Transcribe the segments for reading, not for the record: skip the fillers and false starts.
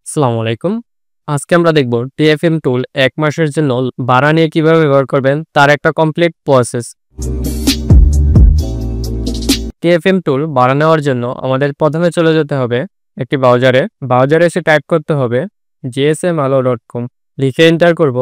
আসসালামু আলাইকুম। আজকে আমরা দেখব টিএফএম টুল ১ মাসের জন্য ভাড়া নিয়ে কিভাবে ব্যবহার করবেন তার একটা কমপ্লিট প্রসেস। টিএফএম টুল ভাড়া নেওয়ার জন্য আমাদের প্রথমে চলে যেতে হবে একটি ব্রাউজারে। ব্রাউজারে এসে টাইপ করতে হবে gsmalo.com লিখে এন্টার করব।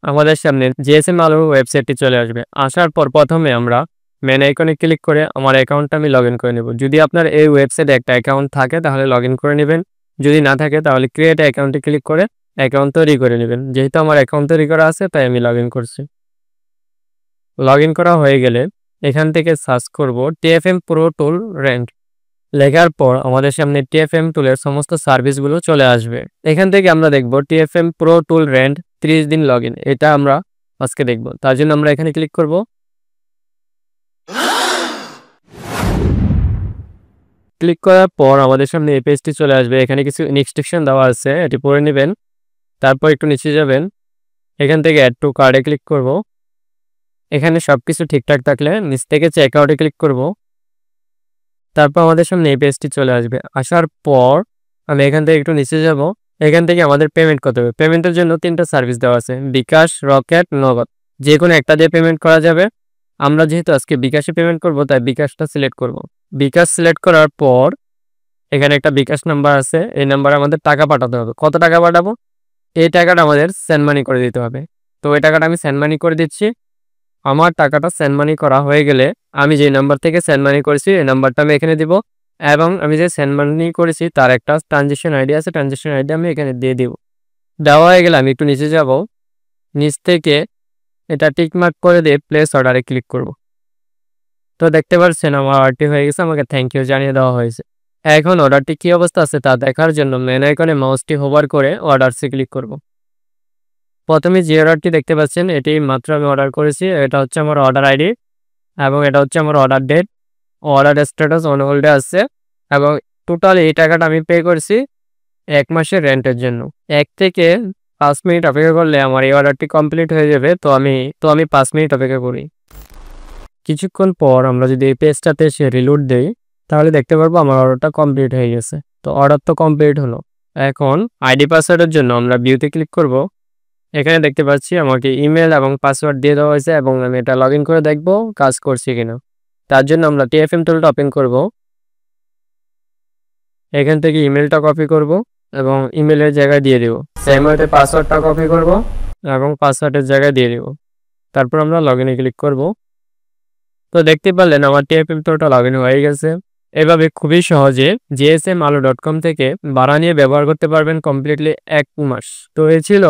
আমাদের সামনে জিএসএম আলোর ওয়েবসাইটটি চলে আসবে। আসার পর প্রথমে আমরা মেন আইকনে ক্লিক করে আমার অ্যাকাউন্টটা আমি লগইন করে নেব। যদি আপনার এই ওয়েবসাইটে একটা অ্যাকাউন্ট থাকে তাহলে লগইন করে নেবেন। যদি না থাকে তাহলে ক্রিয়েট অ্যাকাউন্টে ক্লিক করে অ্যাকাউন্ট তৈরি করে নেবেন। যেহেতু আমার অ্যাকাউন্ট তৈরি করা আছে তাই আমি লগইন করছি। লগইন করা হয়ে গেলে এখান থেকে সার্চ করব টিএফএম প্রো টুল রেন্ট। লেখার পর আমাদের সামনে টিএফএম টুলের সমস্ত সার্ভিসগুলো চলে আসবে। এখান থেকে আমরা দেখব টিএফএম প্রো টুল রেন্ট 30 দিন লগইন। এটা আমরা আজকে দেখব। তার জন্য আমরা এখানে ক্লিক করব। ক্লিক করার পর আমাদের সামনে এই পেজটি চলে আসবে। এখানে কিছু ইনস্ট্রাকশন দেওয়া আছে, এটি পড়ে নেবেন। তারপর একটু নিচে যাবেন। এখান থেকে অ্যাড টু কার্ডে ক্লিক করব। এখানে সবকিছু ঠিকঠাক থাকলে নিচ থেকে চেক আউটে ক্লিক করব। তারপর আমাদের সামনে এই পেজটি চলে আসবে। আসার পর আমি এখান থেকে একটু নিচে যাব। এখান থেকে আমাদের পেমেন্ট করতে হবে। পেমেন্টের জন্য 3টা সার্ভিস দেওয়া আছে, বিকাশ, রকেট, নগদ। যে কোনো একটা দিয়ে পেমেন্ট করা যাবে। আমরা যেহেতু আজকে বিকাশে পেমেন্ট করব তাই বিকাশটা সিলেক্ট করব। বিকাশ সিলেক্ট করার পর এখানে একটা বিকাশ নাম্বার আছে, এই নাম্বারে আমাদের টাকা পাঠাতে হবে। কত টাকা পাঠাবো? এই টাকাটা আমাদের সেন্ড মানি করে দিতে হবে। তো এই টাকাটা আমি সেন্ড মানি করে দিচ্ছি। আমার টাকাটা সেন্ড মানি করা হয়ে গেলে আমি যে নাম্বার থেকে সেন্ড মানি করেছি এই নাম্বারটা আমি এখানে দিব এবং আমি যে সেন্ড মানি করেছি তার একটা ট্রানজ্যাকশন আইডি আছে, ট্রানজ্যাকশন আইডি আমি এখানে দিয়ে দিব। দেওয়া হয়ে গেলে আমি একটু নিচে যাব। নিচ থেকে এটা টিকমার্ক করে দিয়ে প্লেস অর্ডারে ক্লিক করব। তো দেখতে পাচ্ছেন আমার অর্ডারটি হয়ে গেছে, আমাকে থ্যাংক ইউ জানিয়ে দেওয়া হয়েছে। এখন অর্ডারটি কী অবস্থা আছে তা দেখার জন্য মেন আইকনে মাউসটি হোভার করে অর্ডারসে ক্লিক করব। প্রথমে যে অর্ডারটি দেখতে পাচ্ছেন এটি মাত্র আমি অর্ডার করেছি। এটা হচ্ছে আমার অর্ডার আইডি এবং এটা হচ্ছে আমার order date. Order status on হোল্ডে আছে এবং টোটাল এই টাকাটা আমি পে করছি 1 মাসের রেন্টের জন্য। 1 থেকে 5 মিনিট অপেক্ষা করলে আমার এই অর্ডারটি কমপ্লিট হয়ে যাবে। তো আমি 5 মিনিট অপেক্ষা করি। কিছুক্ষণ পর আমরা যদি এই পেজটাতে এসে রিলোড দেই তাহলে দেখতে পারবো আমার অর্ডারটা কমপ্লিট হয়ে গেছে। তো অর্ডার তো কমপ্লিট হলো। এখন আইডি পাসওয়ার্ডের জন্য আমরা ভিউতে ক্লিক করব। এখানে দেখতে পাচ্ছি আমাকে ইমেল এবং পাসওয়ার্ড দিয়ে দেওয়া হয়েছে এবং আমি এটা লগইন করে দেখব কাজ করছে কিনা। তার জন্য আমরা টিএফএম টুলটা ওপেন করব। এখান থেকে ইমেলটা কপি করব এবং ইমেলের জায়গায় দিয়ে দেব। সেম ওয়েতে পাসওয়ার্ডটা কপি করব এবং পাসওয়ার্ডের জায়গায় দিয়ে দেব। তারপর আমরা লগইনে ক্লিক করব। তো দেখতে পারলেন আমার টিএফএম টুলটা লগইন হয়ে গেছে। এভাবে খুবই সহজে gsmalo.com থেকে ভাড়া নিয়ে ব্যবহার করতে পারবেন কমপ্লিটলি 1 মাস। তো এই ছিল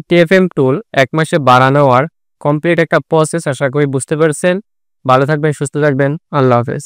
টিএফএম টুল 1 মাসে ভাড়া নেওয়ার কমপ্লিট একটা প্রসেস। আশা করি বুঝতে পারছেন। ভালো থাকবেন, সুস্থ থাকবেন। আল্লাহ হাফেজ।